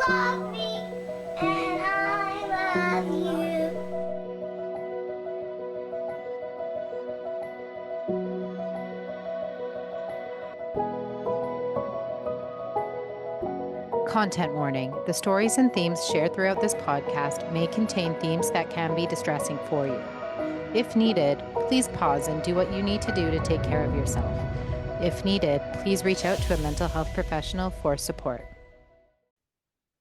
love me, and I love you. Content warning. The stories and themes shared throughout this podcast may contain themes that can be distressing for you. If needed, please pause and do what you need to do to take care of yourself. If needed, please reach out to a mental health professional for support.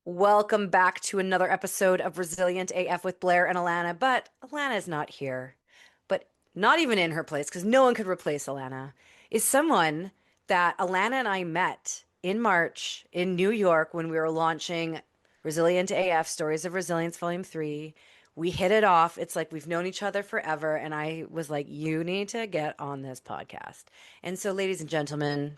Welcome back to another episode of Resilient AF with Blair and Alana, but Alana is not here. But not even in her place, because no one could replace Alana, is someone that Alana and I met in March in New York when we were launching Resilient AF Stories of Resilience Volume 3. We hit it off. It's like we've known each other forever. And I was like, you need to get on this podcast. And so, ladies and gentlemen,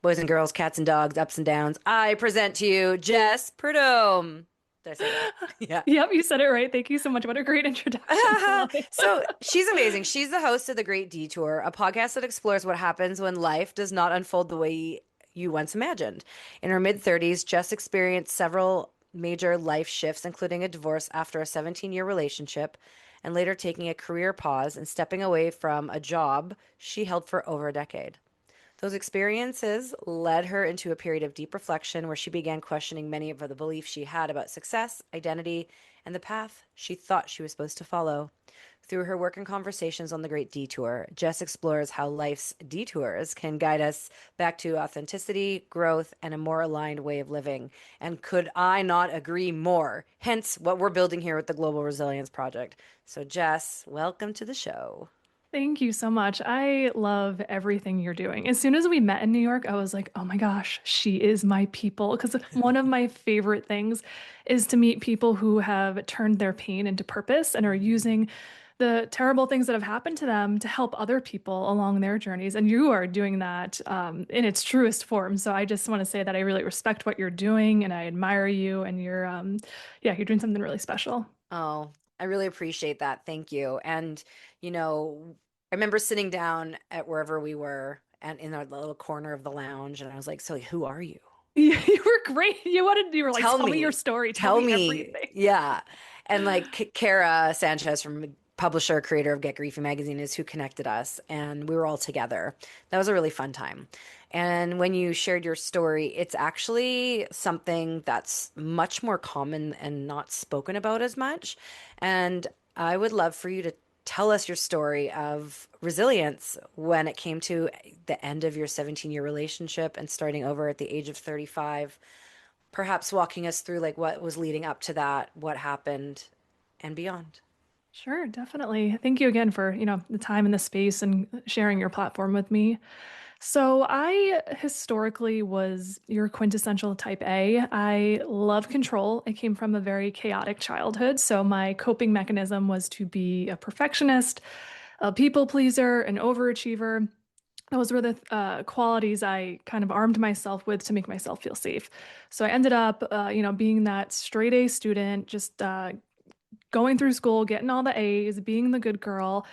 boys and girls, cats and dogs, ups and downs, I present to you Jess Prudhomme. Did I say that? Yeah. Yep, you said it right. Thank you so much. What a great introduction. I love it. So she's amazing. She's the host of The Great Detour, a podcast that explores what happens when life does not unfold the way you once imagined. In her mid-30s, Jess experienced several major life shifts, including a divorce after a 17-year relationship, and later taking a career pause and stepping away from a job she held for over a decade. Those experiences led her into a period of deep reflection where she began questioning many of the beliefs she had about success, identity, and the path she thought she was supposed to follow. Through her work and conversations on The Great Detour, Jess explores how life's detours can guide us back to authenticity, growth, and a more aligned way of living. And could I not agree more? Hence what we're building here with the Global Resilience Project. So, Jess, welcome to the show. Thank you so much. I love everything you're doing. As soon as we met in New York, I was like, oh my gosh, she is my people. Because one of my favorite things is to meet people who have turned their pain into purpose and are using the terrible things that have happened to them to help other people along their journeys. And you are doing that in its truest form. So I just want to say that I really respect what you're doing and I admire you. And you're doing something really special. Oh, I really appreciate that. Thank you. And, I remember sitting down at wherever we were and in our little corner of the lounge, and I was like, so who are you? You were great. You were like, Tell tell me me. your story. Tell Tell me me. everything. Yeah. And like Kara Sanchez from publisher, creator of Get Griefy magazine is who connected us, and we were all together. That was a really fun time. And when you shared your story, it's actually something that's much more common and not spoken about as much. And I would love for you to tell us your story of resilience when it came to the end of your 17-year relationship and starting over at the age of 35, perhaps walking us through like what was leading up to that, what happened, and beyond. Sure, definitely. Thank you again for, the time and the space and sharing your platform with me. So I historically was your quintessential type A. I love control. I came from a very chaotic childhood. So my coping mechanism was to be a perfectionist, a people pleaser, an overachiever. Those were the qualities I kind of armed myself with to make myself feel safe. So I ended up, being that straight A student, just going through school, getting all the A's, being the good girl.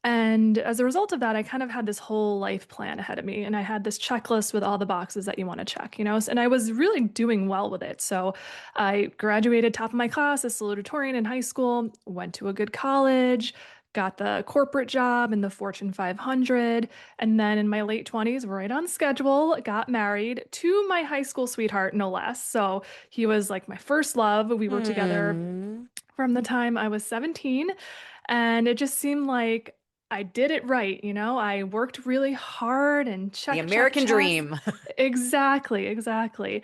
And as a result of that, I kind of had this whole life plan ahead of me. And I had this checklist with all the boxes that you want to check, and I was really doing well with it. So I graduated top of my class as salutatorian in high school, went to a good college, got the corporate job in the Fortune 500. And then in my late 20s, right on schedule, got married to my high school sweetheart, no less. So he was like my first love. We were together Hmm. from the time I was 17. And it just seemed like I did it right. I worked really hard and The check, check, American check. dream. Exactly, exactly.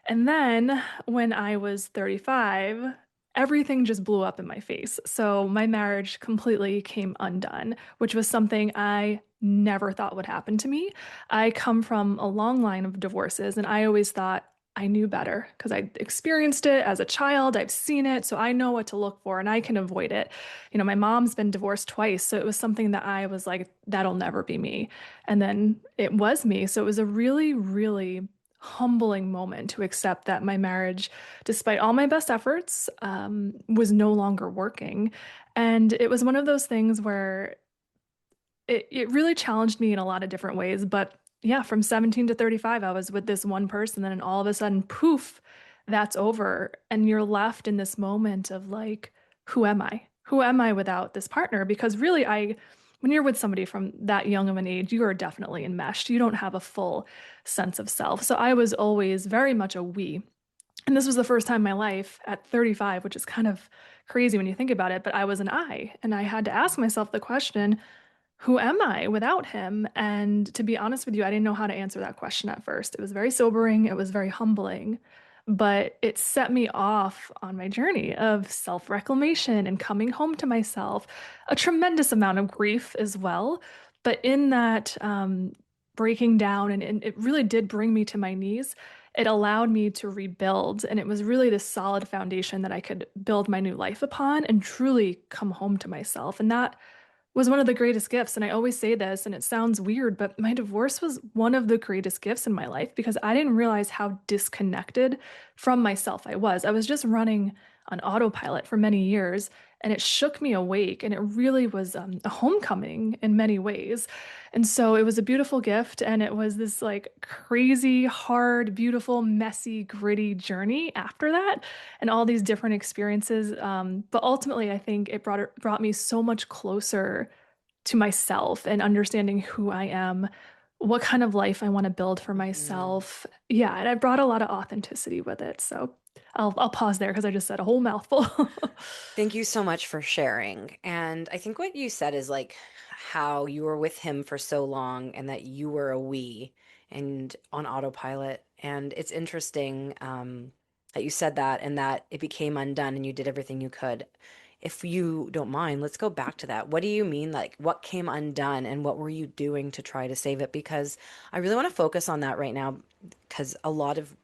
And then when I was 35, everything just blew up in my face. So my marriage completely came undone, which was something I never thought would happen to me. I come from a long line of divorces, and I always thought I knew better because I experienced it as a child. I've seen it, so I know what to look for and I can avoid it. My mom's been divorced twice, so it was something that I was like, that'll never be me. And then it was me. So it was a really, really humbling moment to accept that my marriage, despite all my best efforts, was no longer working. And it was one of those things where it really challenged me in a lot of different ways. But yeah, from 17 to 35, I was with this one person, and then all of a sudden, poof, that's over. And you're left in this moment of like, who am I? Who am I without this partner? Because really, when you're with somebody from that young of an age, you are definitely enmeshed. You don't have a full sense of self. So I was always very much a we. And this was the first time in my life at 35, which is kind of crazy when you think about it, but I was an I. And I had to ask myself the question, who am I without him? And to be honest with you, I didn't know how to answer that question at first. It was very sobering, it was very humbling, but it set me off on my journey of self-reclamation and coming home to myself, a tremendous amount of grief as well. But in that breaking down, and it really did bring me to my knees. It allowed me to rebuild, and it was really this solid foundation that I could build my new life upon and truly come home to myself. And that was one of the greatest gifts. And I always say this, and it sounds weird, but my divorce was one of the greatest gifts in my life because I didn't realize how disconnected from myself I was. I was just running on autopilot for many years, and it shook me awake. And it really was a homecoming in many ways. And so it was a beautiful gift. And it was this like crazy, hard, beautiful, messy, gritty journey after that and all these different experiences. But ultimately, I think it brought me so much closer to myself and understanding who I am, what kind of life I want to build for Mhm. myself. Yeah, and I brought a lot of authenticity with it. So I'll pause there because I just said a whole mouthful. Thank you so much for sharing. And I think what you said is like how you were with him for so long and that you were a we and on autopilot. And it's interesting that you said that and that it became undone and you did everything you could. If you don't mind, let's go back to that. What do you mean? Like, what came undone and what were you doing to try to save it? Because I really want to focus on that right now because a lot of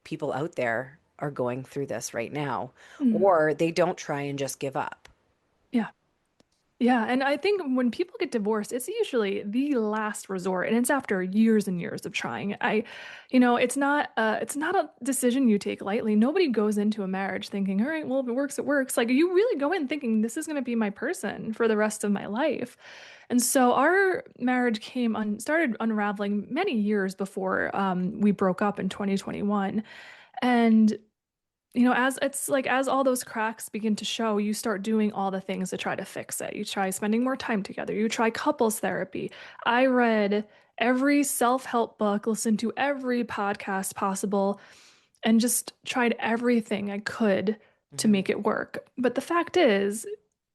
people out there are going through this right now, Mm, or they don't try and just give up. yeah. Yeah, and I think when people get divorced, it's usually the last resort, and it's after years and years of trying. It's not a decision you take lightly. Nobody goes into a marriage thinking, "All right, well, if it works, it works." Like you really go in thinking this is going to be my person for the rest of my life. And so our marriage started unraveling many years before we broke up in 2021. And as it's like as all those cracks begin to show, you start doing all the things to try to fix it. You try spending more time together. You try couples therapy. I read every self-help book, listened to every podcast possible, and just tried everything I could to Hmm. make it work. But the fact is,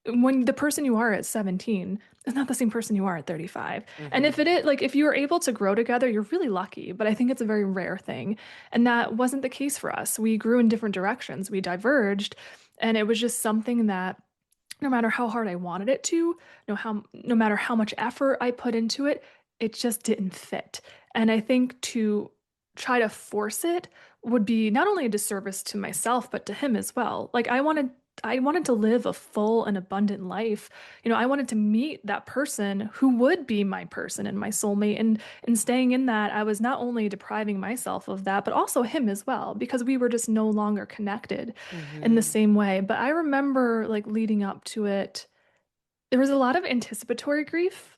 when the person you are at 17 is not the same person you are at 35. And if Hmm. it is like if you are able to grow together, you're really lucky, but I think it's a very rare thing. And that wasn't the case for us. We grew in different directions. We diverged, and it was just something that no matter how hard I wanted it to, no matter how much effort I put into it, it just didn't fit. And I think to try to force it would be not only a disservice to myself, but to him as well. Like I wanted to live a full and abundant life. I wanted to meet that person who would be my person and my soulmate. And in staying in that, I was not only depriving myself of that, but also him as well, because we were just no longer connected in the Hmm. same way. But I remember like leading up to it, there was a lot of anticipatory grief.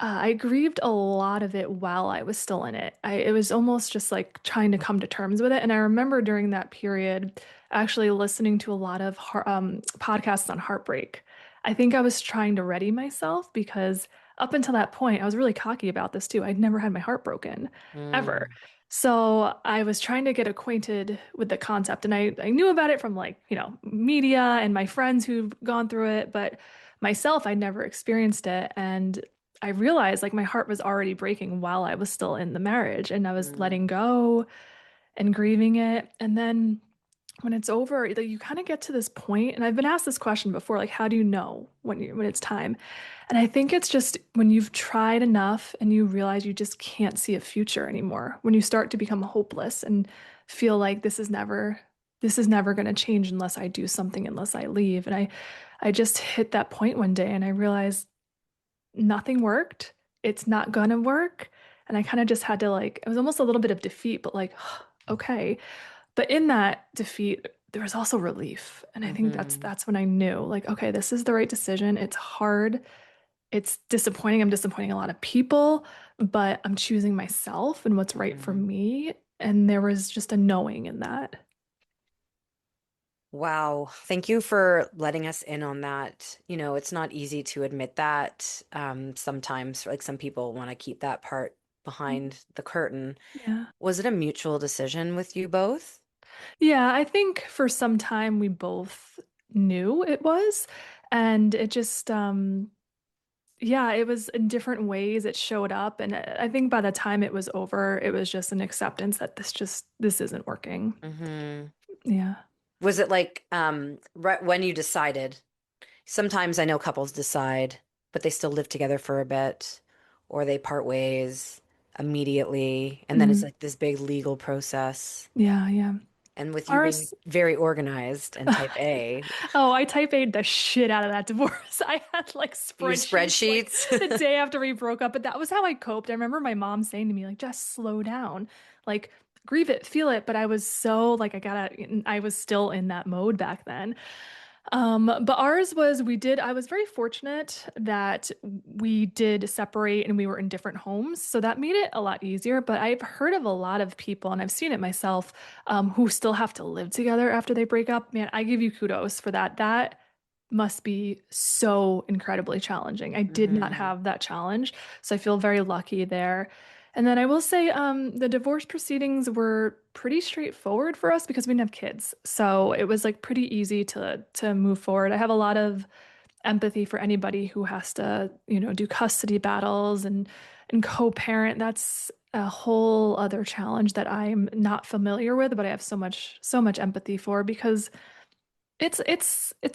I grieved a lot of it while I was still in it. It was almost just like trying to come to terms with it. And I remember during that period actually listening to a lot of podcasts on heartbreak. I think I was trying to ready myself because up until that point, I was really cocky about this too. I'd never had my heart broken ever. Mm. So I was trying to get acquainted with the concept, and I knew about it from like, media and my friends who've gone through it, but myself, I'd never experienced it. And I realized like my heart was already breaking while I was still in the marriage, and I was letting Mm. go and grieving it. And then when it's over, like, you kind of get to this point, and I've been asked this question before, like, how do you know when it's time? And I think it's just when you've tried enough and you realize you just can't see a future anymore, when you start to become hopeless and feel like this is never going to change unless I do something, unless I leave. And I just hit that point one day and I realized nothing worked. It's not gonna work. And I kind of just had to like, it was almost a little bit of defeat, but like, okay. But in that defeat, there was also relief. And I think that's Hmm. that's when I knew, like, okay, this is the right decision. It's hard. It's disappointing. I'm disappointing a lot of people, but I'm choosing myself and what's right for Hmm. me. and there was just a knowing in that. Wow. Thank you for letting us in on that. It's not easy to admit that. Sometimes, like some people want to keep that part behind the curtain. Yeah. Was it a mutual decision with you both? Yeah, I think for some time we both knew it was, and it just yeah, it was in different ways it showed up, and I think by the time it was over, it was just an acceptance that this isn't working. Hmm. Yeah. Was it like right when you decided? Sometimes I know couples decide, but they still live together for a bit, or they part ways immediately, and then it's Mhm. like this big legal process. Yeah, yeah. And with you being Ours very organized and type A, Oh, I type A the shit out of that divorce. I had like use spreadsheets like spreadsheets. the day after we broke up, but that was how I coped. I remember my mom saying to me, like, just slow down. Like, grieve it, feel it. But I was so like I was still in that mode back then. But ours was I was very fortunate that we did separate and we were in different homes. So that made it a lot easier. But I've heard of a lot of people, and I've seen it myself, who still have to live together after they break up. Man, I give you kudos for that. That must be so incredibly challenging. I did not Hmm. have that challenge, so I feel very lucky there. And then I will say, the divorce proceedings were pretty straightforward for us because we didn't have kids. So it was like pretty easy to move forward. I have a lot of empathy for anybody who has to, do custody battles and co-parent. That's a whole other challenge that I'm not familiar with, but I have so much empathy for because it's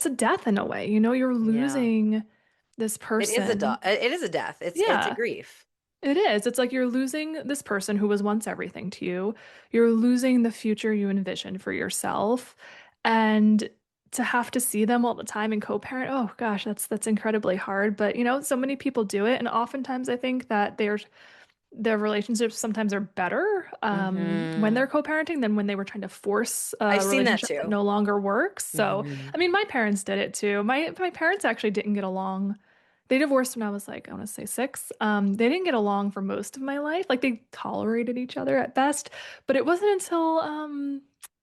a death in a way. You're Yeah. losing this person. It is a death. It's a Yeah, grief. it is. It's like you're losing this person who was once everything to you. You're losing the future you envisioned for yourself. And to have to see them all the time and co-parent, oh gosh, that's incredibly hard. But so many people do it. And oftentimes I think that their relationships sometimes are better when Hmm. they're co-parenting than when they were trying to force I've a seen that relationship that too. no longer works. So, Hmm. I mean, my parents did it too. My parents actually didn't get along. They divorced when I was like, I want to say 6. They didn't get along for most of my life. Like they tolerated each other at best, but it wasn't until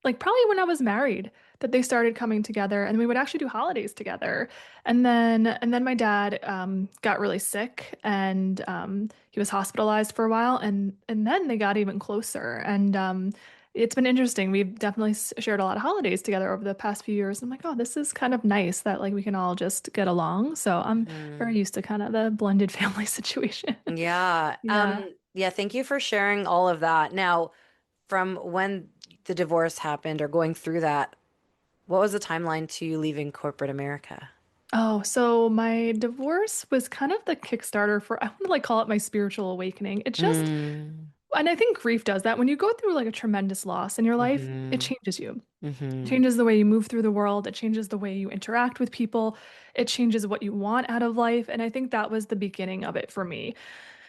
like probably when I was married that they started coming together and we would actually do holidays together. And then my dad got really sick and he was hospitalized for a while and then they got even closer and it's been interesting. We've definitely shared a lot of holidays together over the past few years. I'm like, oh, this is kind of nice that like we can all just get along. So I'm Hmm. very used to kind of the blended family situation. Yeah. Yeah. Yeah, thank you for sharing all of that. Now, from when the divorce happened or going through that, what was the timeline to you leaving corporate America? Oh, so my divorce was kind of the Kickstarter for, I want to like call it my spiritual awakening. It just, Mm. and I think grief does that. When you go through like a tremendous loss in your life, it Hmm. changes you. It Hmm. changes the way you move through the world. It changes the way you interact with people. It changes what you want out of life. And I think that was the beginning of it for me.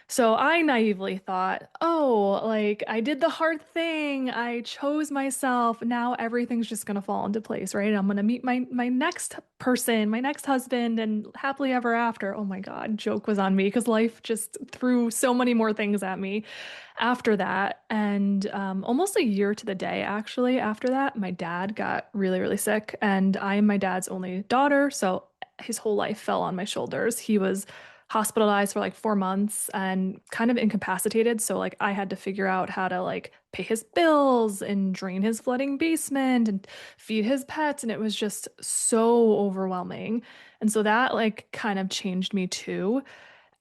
So I naively thought, oh, like I did the hard thing. I chose myself. Now everything's just gonna fall into place, right? I'm gonna meet my next person, my next husband, and happily ever after. Oh my God, joke was on me because life just threw so many more things at me after that. And almost a year to the day, actually, after that, my dad got really, really sick. And I am my dad's only daughter. So his whole life fell on my shoulders. He was hospitalized for like 4 months and kind of incapacitated. So like I had to figure out how to like pay his bills and drain his flooding basement and feed his pets. And it was just so overwhelming. And so that like kind of changed me too.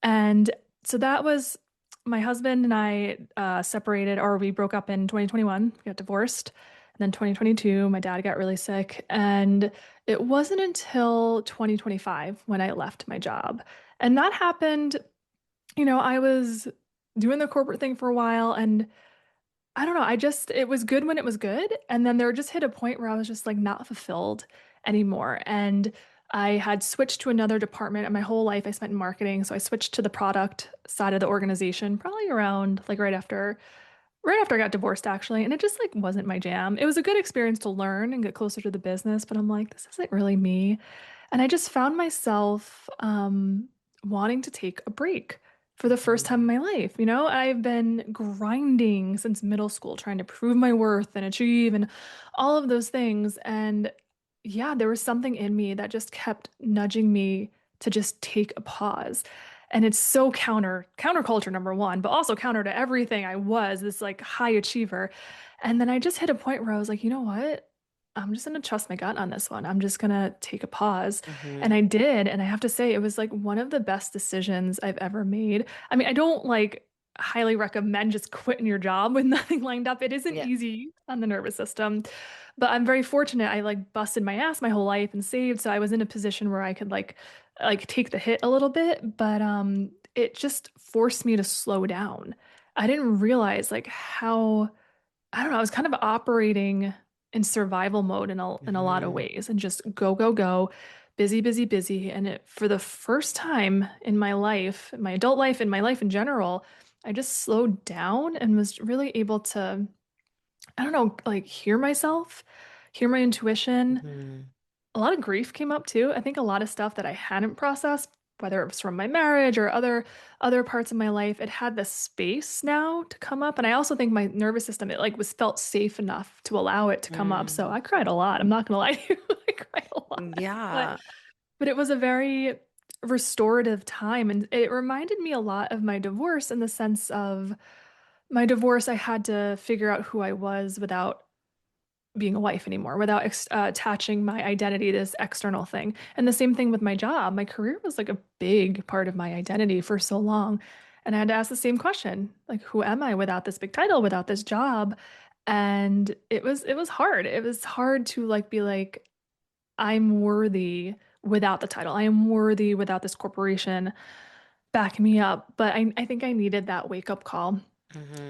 And so that was my husband and I separated, or we broke up in 2021. We got divorced. And then 2022, my dad got really sick. And it wasn't until 2025 when I left my job. And that happened, I was doing the corporate thing for a while and I don't know. It was good when it was good. And then there just hit a point where I was just like not fulfilled anymore. And I had switched to another department and my whole life I spent in marketing. So I switched to the product side of the organization, probably around like right after I got divorced actually. And it just like wasn't my jam. It was a good experience to learn and get closer to the business, but I'm like, this isn't really me. And I just found myself wanting to take a break for the first Mhm. time in my life. I've been grinding since middle school, trying to prove my worth and achieve and all of those things. And yeah, there was something in me that just kept nudging me to just take a pause. And it's so counterculture, number one, but also counter to everything I was, this like high achiever. And then I just hit a point where I was like, you know what? I'm just gonna trust my gut on this one. I'm just gonna take a pause. And Mhm. I did. And I have to say, it was like one of the best decisions I've ever made. I mean, I don't like highly recommend just quitting your job with nothing lined up. It isn't Yeah. easy on the nervous system, but I'm very fortunate. I like busted my ass my whole life and saved. So I was in a position where I could like take the hit a little bit, but it just forced me to slow down. I didn't realize like how I don't know, I was kind of operating in survival mode in a lot of Mhm. ways and just go, go, go, busy, busy, busy. And for the first time in my life, my adult life, and my life in general, I just slowed down and was really able to, I don't know, like hear myself, hear my intuition. Mhm. A lot of grief came up too. I think a lot of stuff that I hadn't processed, whether it was from my marriage or other parts of my life, it had the space now to come up. And I also think my nervous system, it like was felt safe enough to allow it to come up. So Mm. I cried a lot. I'm not gonna lie to you. I cried a lot. But Yeah. but it was a very restorative time. And it reminded me a lot of my divorce in the sense of my divorce, I had to figure out who I was without being a wife anymore, without attaching my identity to this external thing. And the same thing with my job. My career was like a big part of my identity for so long. And I had to ask the same question, like, who am I without this big title, without this job? And it was hard. It was hard to like be like, I'm worthy without the title. I am worthy without this corporation backing me up. But I think I needed that wake up call.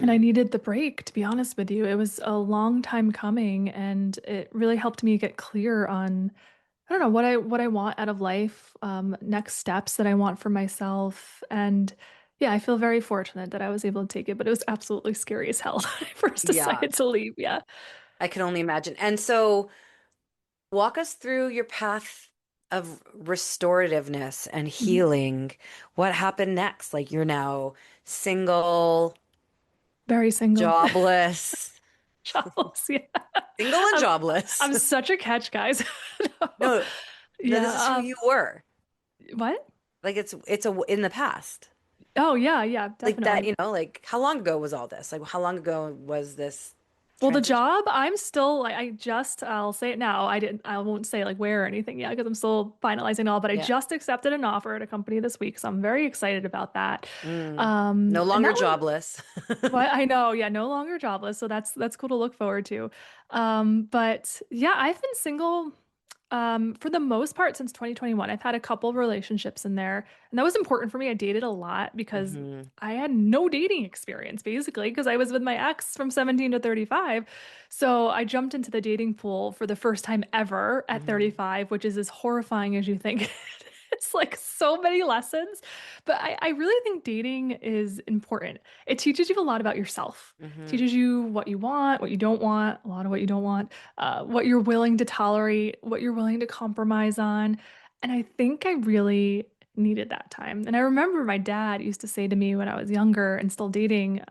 And I Mhm. needed the break, to be honest with you. It was a long time coming, and it really helped me get clear on, I don't know, what I want out of life, next steps that I want for myself. And yeah, I feel very fortunate that I was able to take it, but it was absolutely scary as hell when I first Yeah. decided to leave. Yeah. I can only imagine. And so walk us through your path of restorativeness and Mhm. healing. What happened next? Like you're now single, Very single. jobless, Jobless. Yeah. single and I'm, jobless. I'm such a catch, guys. No. No, no, this is Yeah. who you were. What? Like it's a in the past. Oh, yeah, yeah, Like that, definitely. like how long ago was all this? Like how long ago was this Well, the transition? job, I'm still like I'll say it now. I won't say like where or anything yet because I'm still finalizing it all, but I Yeah. just accepted an offer at a company this week, so I'm very excited about that. Mm. No And longer that one, jobless. what I know, yeah, no longer jobless, so that's cool to look forward to. But yeah, I've been single for the most part since 2021. I've had a couple of relationships in there, and that was important for me. I dated a lot because Hmm. I had no dating experience basically because I was with my ex from 17 to 35. So I jumped into the dating pool for the first time ever at Hmm. 35, which is as horrifying as you think. It's like so many lessons, but I really think dating is important. It teaches you a lot about yourself. Hmm. Teaches you what you want, what you don't want, a lot of what you don't want, what you're willing to tolerate, what you're willing to compromise on. And I think I really needed that time. And I remember my dad used to say to me when I was younger and still dating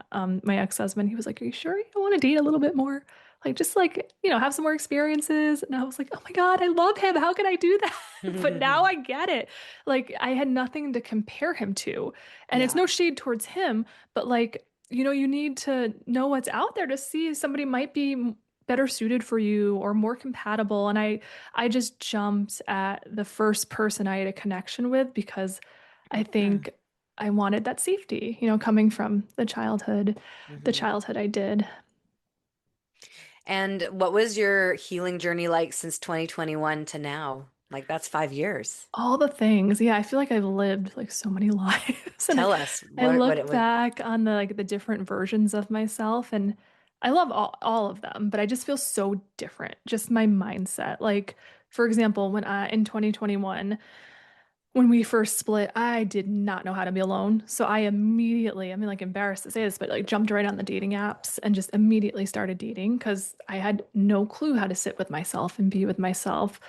my ex-husband, he was like, "Are you sure you don't want to date a little bit more? Like, just like, have some more experiences." And I was like, "Oh my God, I love him. How can I do that?" But now I get it. Like, I had nothing to compare him to. And it's Yeah. no shade towards him, but like, you need to know what's out there to see if somebody might be better suited for you or more compatible. And I just jumped at the first person I had a connection with because I think I wanted that safety, coming from the Hmm. childhood I did. And what was your healing journey like since 2021 to now? Like that's 5 years. All the things. Yeah, I feel like I've lived like so many lives. And I, Tell us I what it look was. back on the different versions of myself and I love all of them, but I just feel so different. Just my mindset. Like, for example, when I in 2021, when we first split, I did not know how to be alone. So I immediately, I mean, like embarrassed to say this, but like jumped right on the dating apps and just immediately started dating because I had no clue how to sit with myself and be with myself.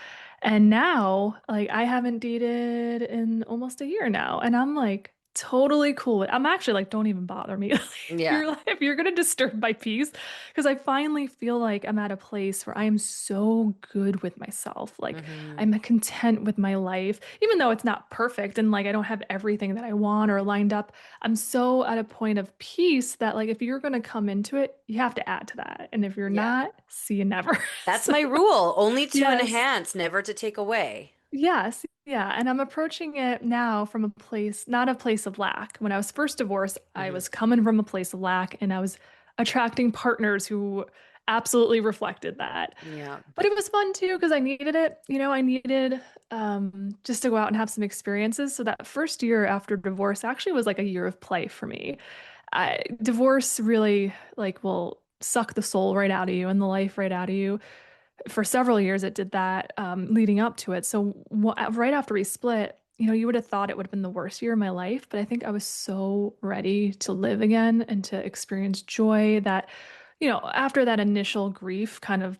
And now, like, I haven't dated in almost a year now. And I'm like totally cool with. I'm actually like, don't even bother me. Yeah. If you're gonna disturb my peace, because I finally feel like I'm at a place where I am so good with myself. Like Hmm. I'm content with my life, even though it's not perfect and like I don't have everything that I want or lined up. I'm so at a point of peace that like if you're gonna come into it, you have to add to that. And if you're Yeah. not, see you never. That's So my rule. Only to yes. enhance, never to take away. Yes, yeah. And I'm approaching it now from a place, not a place of lack. When I was first divorced, I Hmm. was coming from a place of lack and I was attracting partners who absolutely reflected that. Yeah. But it was fun too because I needed it. I needed just to go out and have some experiences. So that first year after divorce actually was like a year of play for me. Divorce really like will suck the soul right out of you and the life right out of you for several years it did that leading up to it. So right after we split, you would have thought it would have been the worst year of my life, but I think I was so ready to live again and to experience joy that, after that initial grief kind of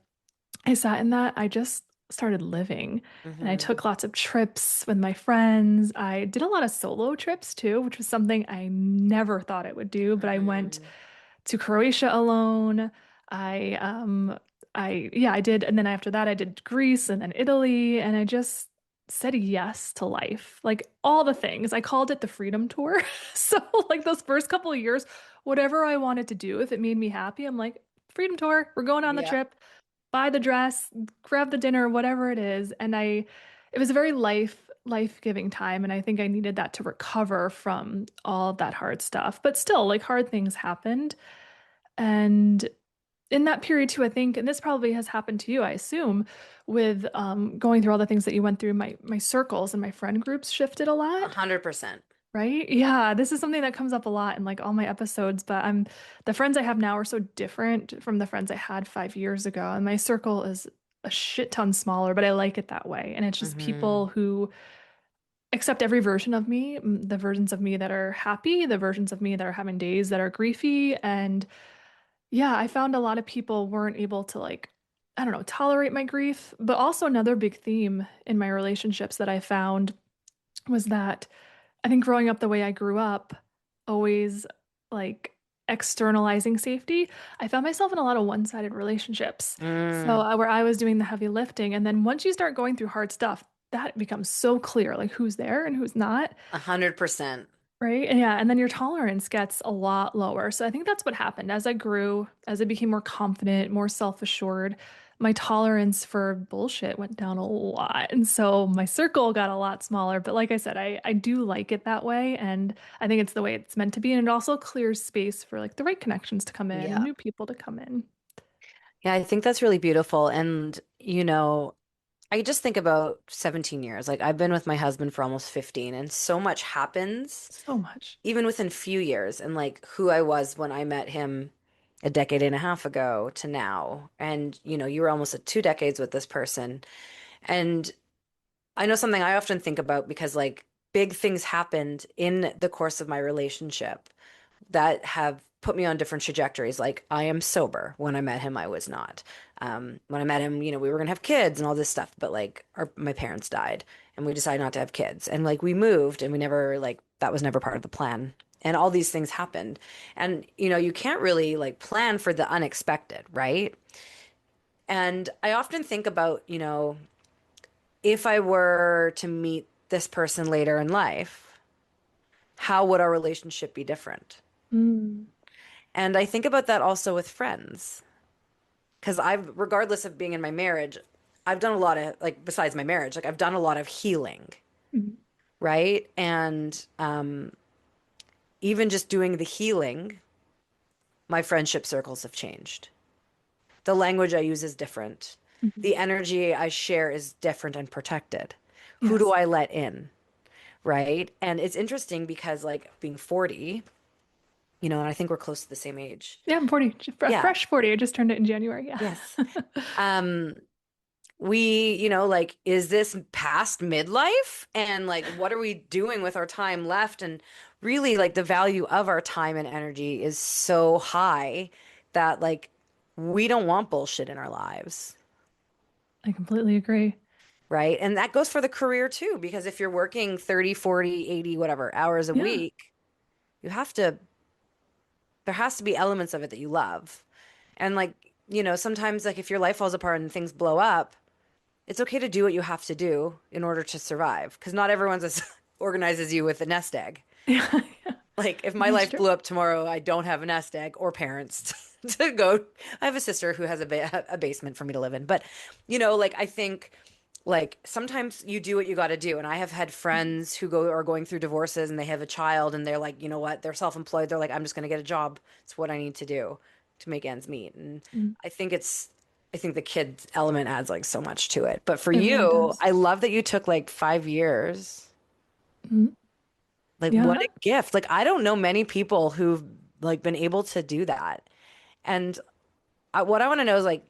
I sat in that, I just started living and I Hmm. took lots of trips with my friends. I did a lot of solo trips too, which was something I never thought I would do, but I went Hmm. to Croatia alone. I I did, and then after that I did Greece and then Italy, and I just said yes to life. Like all the things. I called it the freedom tour. So like those first couple of years, whatever I wanted to do, if it made me happy, I'm like, freedom tour, we're going on the Yeah. trip, buy the dress, grab the dinner, whatever it is. And it was a very life-giving time. And I think I needed that to recover from all of that hard stuff. But still, like hard things happened. And in that period too, I think, and this probably has happened to you, I assume, with going through all the things that you went through, my circles and my friend groups shifted a A lot, 100%. right? Yeah, this is something that comes up a lot in like all my episodes, but the friends I have now are so different from the friends I had 5 years ago. And my circle is a shit ton smaller, but I like it that way. And it's just Hmm. people who accept every version of me, the versions of me that are happy, the versions of me that are having days that are griefy, and yeah, I found a lot of people weren't able to like, I don't know, tolerate my grief. But also another big theme in my relationships that I found was that I think growing up the way I grew up, always like externalizing safety, I found myself in a lot of one-sided relationships. So Mm, where I was doing the heavy lifting, and then once you start going through hard stuff, that becomes so clear, like who's there and who's not. 100%. Right. And yeah. And then your tolerance gets a lot lower. So I think that's what happened as I grew, as I became more confident, more self-assured, my tolerance for bullshit went down a lot. And so my circle got a lot smaller. But like I said, I do like it that way. And I think it's the way it's meant to be. And it also clears space for like the right connections to come in and Yeah. new people to come in. Yeah, I think that's really beautiful. And, I just think about 17 years. Like I've been with my husband for almost 15, and so much happens So much. even within few years, and like who I was when I met him a decade and a half ago to now. And, you were almost at 2 decades with this person. And I know something I often think about because like big things happened in the course of my relationship that have put me on different trajectories. Like I am sober. When I met him, I was not. When I met him, we were gonna have kids and all this stuff, but like my parents died and we decided not to have kids. And like we moved and we never like that was never part of the plan. And all these things happened. And you can't really like plan for the unexpected, right? And I often think about, if I were to meet this person later in life, how would our relationship be different? Mm. And I think about that also with friends. Because regardless of being in my marriage, I've done a lot of, like, besides my marriage, like, I've done a lot of healing, Mm. right? And even just doing the healing, my friendship circles have changed. The language I use is different. Mhm. The energy I share is different and protected. Who do Yes. I let in, right? And it's interesting because, like, being 40, and I think we're close to the same age. Yeah, I'm 40, Yeah. fresh 40. I just turned it in January. Yeah. Yes. Um, like, is this past midlife? And like, what are we doing with our time left? And really, like, the value of our time and energy is so high that, like, we don't want bullshit in our lives. I completely agree. right? And that goes for the career too, because if you're working 30, 40, 80, whatever hours a Yeah. week, you have to, there has to be elements of it that you love. And like, sometimes like if your life falls apart and things blow up, it's okay to do what you have to do in order to survive, because not everyone's as organized as you with a nest egg. Yeah. Yeah. Like if my That's life true. blew up tomorrow, I don't have a nest egg or parents to go. I have a sister who has a basement for me to live in. But, like I think like sometimes you do what you got to do. And I have had friends who are going through divorces and they have a child and they're like, you know what? They're self-employed. They're like, I'm just going to get a job. It's what I need to do to make ends meet. And Mm. I think I think the kid element adds like so much to it. But for It really you, does. I love that you took like 5 years. Mhm. Like what Yeah. a gift. Like I don't know many people who've like been able to do that. And what I want to know is like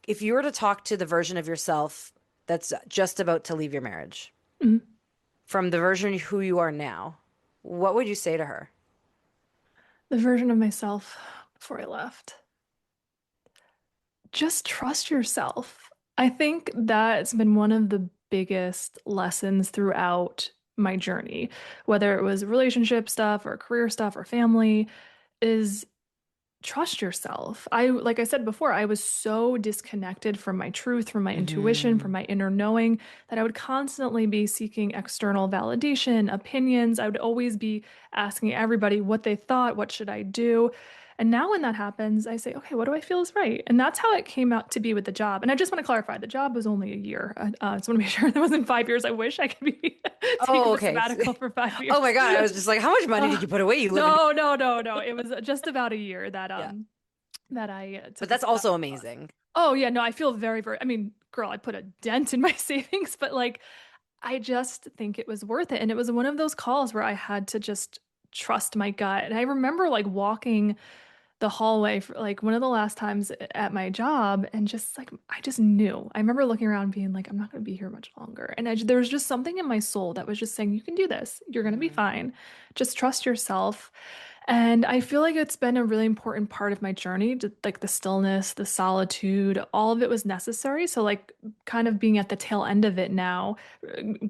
if you were to talk to the version of yourself that's just about to leave your marriage Mhm. from the version who you are now, what would you say to her? The version of myself before I left. Just trust yourself. I think that's been one of the biggest lessons throughout my journey, whether it was relationship stuff or career stuff or family, is trust yourself. Like I said before, I was so disconnected from my truth, from my intuition, from Hmm. my inner knowing that I would constantly be seeking external validation, opinions. I would always be asking everybody what they thought, what should I do? And now when that happens, I say, okay, what do I feel is right? And that's how it came out to be with the job. And I just want to clarify, the job was only a year. I just want to make sure that wasn't 5 years. I wish I could be take Oh, a okay. sabbatical for Oh my 5 years. God. I was just like, how much money did you put away? You live in. No, no, no, no. It was just about a year that Yeah. I But took a that's also sabbatical. amazing. Oh yeah, no, I feel very, very, I mean, girl, I put a dent in my savings, but like I just think it was worth it. And it was one of those calls where I had to just trust my gut. And I remember like walking the hallway for like one of the last times at my job and just like I just knew. I remember looking around being like, I'm not going to be here much longer. And there was just something in my soul that was just saying, you can do this. You're going to be Hmm. fine. Just trust yourself. And I feel like it's been a really important part of my journey, like the stillness, the solitude, all of it was necessary. So like kind of being at the tail end of it now,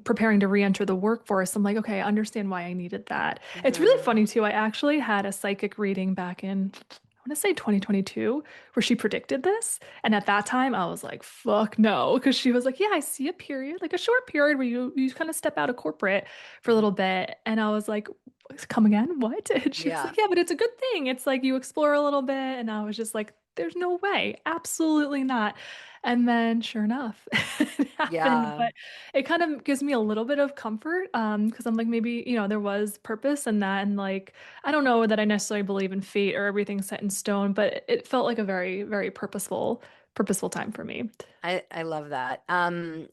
preparing to re-enter the workforce, I'm like, okay, I understand why I needed that. It's really Hmm. funny too. I actually had a psychic reading back in, I want to say 2022, where she predicted this. And at that time, I was like, fuck no. Because she was like, yeah, I see a period, like a short period where you kind of step out of corporate for a little bit. And I was like, come again? What? And she was Yeah. like, yeah, but it's a good thing. It's like you explore a little bit. And I was just like, there's no way. Absolutely not. And then sure enough, it happened. Yeah. But it kind of gives me a little bit of comfort because I'm like, maybe, there was purpose in that. And like, I don't know that I necessarily believe in fate or everything set in stone, but it felt like a very, very purposeful time for me. I love that. I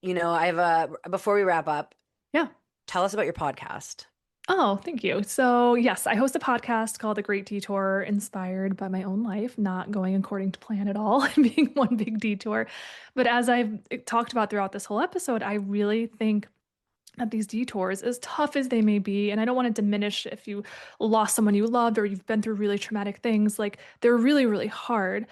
have before we wrap up, Yeah. tell us about your podcast. Oh, thank you. So, yes, I host a podcast called The Great Detour, inspired by my own life, not going according to plan at all, and being one big detour. But as I've talked about throughout this whole episode, I really think that these detours, as tough as they may be, and I don't want to diminish if you lost someone you loved or you've been through really traumatic things, like they're really, really hard.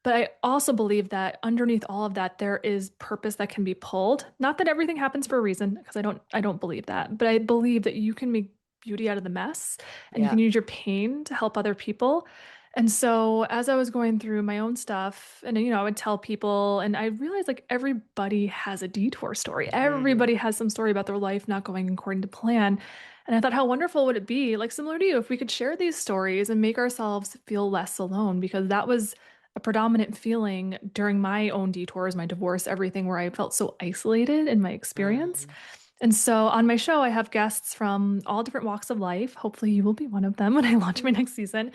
But I also believe that underneath all of that, there is purpose that can be pulled. Not that everything happens for a reason, because I don't believe that, but I believe that you can make beauty out of the mess and you Yeah. can use your pain to help other people. And so as I was going through my own stuff, and I would tell people, and I realized like everybody has a detour story. Hmm. Everybody has some story about their life not going according to plan. And I thought, how wonderful would it be, like similar to you, if we could share these stories and make ourselves feel less alone, because that was a predominant feeling during my own detours, my divorce, everything, where I felt so isolated in my experience. Hmm. And so on my show, I have guests from all different walks of life. Hopefully, you will be one of them when I launch my next season.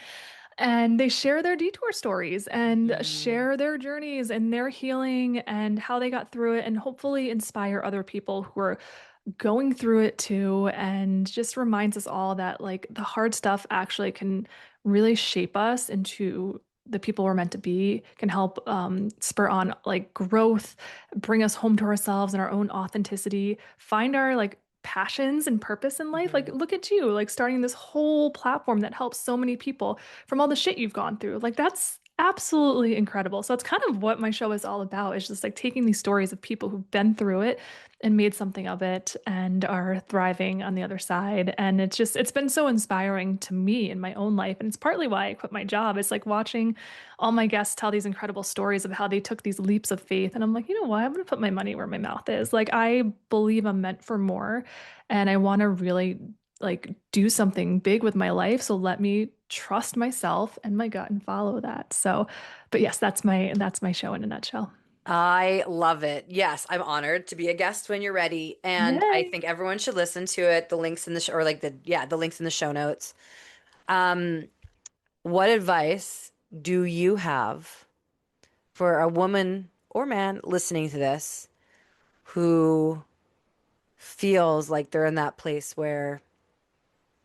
And they share their detour stories and Hmm. share their journeys and their healing and how they got through it, and hopefully inspire other people who are going through it too. And just reminds us all that like the hard stuff actually can really shape us into the people we're meant to be, can help spur on like growth, bring us home to ourselves and our own authenticity, find our like passions and purpose in life. Like, Hmm. look at you, like starting this whole platform that helps so many people from all the shit you've gone through. Like, that's absolutely incredible. So it's kind of what my show is all about, is just like taking these stories of people who've been through it and made something of it and are thriving on the other side. And it's been so inspiring to me in my own life. And it's partly why I quit my job. It's like watching all my guests tell these incredible stories of how they took these leaps of faith. And I'm like, you know what? I'm going to put my money where my mouth is. Like, I believe I'm meant for more, and I want to really like do something big with my life. So let me trust myself and my gut and follow that. So, but yes, that's my show in a nutshell. I love it. Yes, I'm honored to be a guest when you're ready. And I Yay. think everyone should listen to it. The links in the show, or like the links in the show notes. Um, what advice do you have for a woman or man listening to this who feels like they're in that place where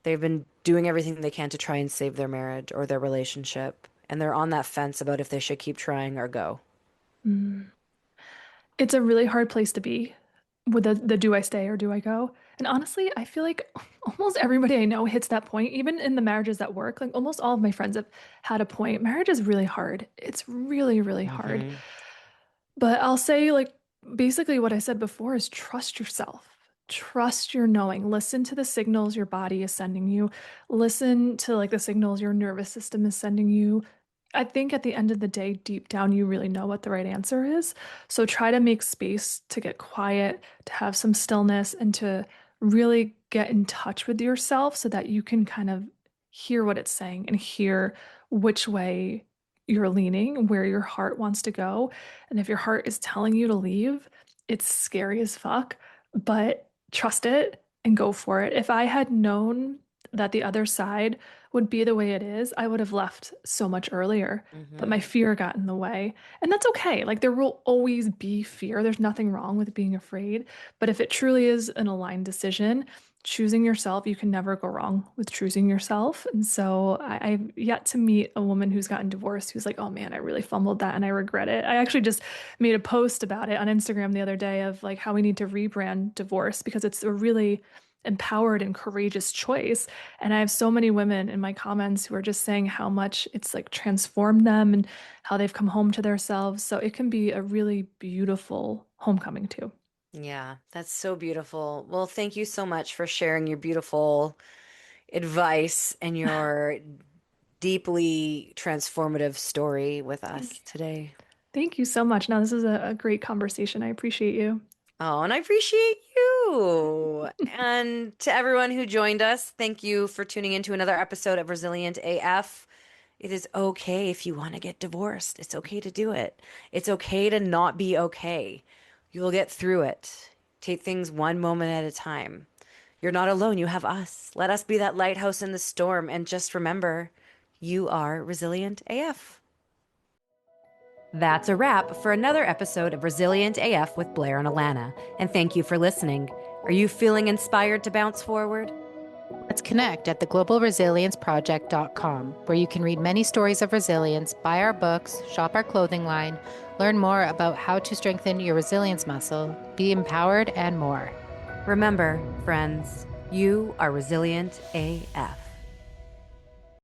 they've been doing everything they can to try and save their marriage or their relationship, and they're on that fence about if they should keep trying or go? Mm. It's a really hard place to be with the do I stay or do I go? And honestly, I feel like almost everybody I know hits that point, even in the marriages that work. Like almost all of my friends have had a point. Marriage is really hard. It's really, really hard. Hmm. But I'll say, like, basically what I said before is trust yourself. Trust your knowing. Listen to the signals your body is sending you. Listen to like the signals your nervous system is sending you. I think at the end of the day, deep down, you really know what the right answer is. So try to make space to get quiet, to have some stillness, and to really get in touch with yourself so that you can kind of hear what it's saying and hear which way you're leaning, where your heart wants to go. And if your heart is telling you to leave, it's scary as fuck, but trust it and go for it. If I had known that the other side would be the way it is, I would have left so much earlier. But my Hmm. fear got in the way. And that's okay. Like, there will always be fear. There's nothing wrong with being afraid. But if it truly is an aligned decision, choosing yourself, you can never go wrong with choosing yourself. And so I've yet to meet a woman who's gotten divorced who's like, oh man, I really fumbled that and I regret it. I actually just made a post about it on Instagram the other day of like how we need to rebrand divorce because it's a really empowered and courageous choice. And I have so many women in my comments who are just saying how much it's like transformed them and how they've come home to themselves. So it can be a really beautiful homecoming too. Yeah, that's so beautiful. Well, thank you so much for sharing your beautiful advice and your deeply transformative story with Thank us you. today. Thank you so much. Now, this is a great conversation. I appreciate you. Oh, and I appreciate you. And to everyone who joined us, thank you for tuning in to another episode of Resilient AF. It is okay if you want to get divorced. It's okay to do it. It's okay to not be okay. You'll get through it. Take things one moment at a time. You're not alone. You have us. Let us be that lighthouse in the storm. And just remember, you are Resilient AF. That's a wrap for another episode of Resilient AF with Blair and Alana. And thank you for listening. Are you feeling inspired to bounce forward? Let's connect at theglobalresilienceproject.com, where you can read many stories of resilience, buy our books, shop our clothing line, learn more about how to strengthen your resilience muscle, be empowered, and more. Remember, friends, you are Resilient AF.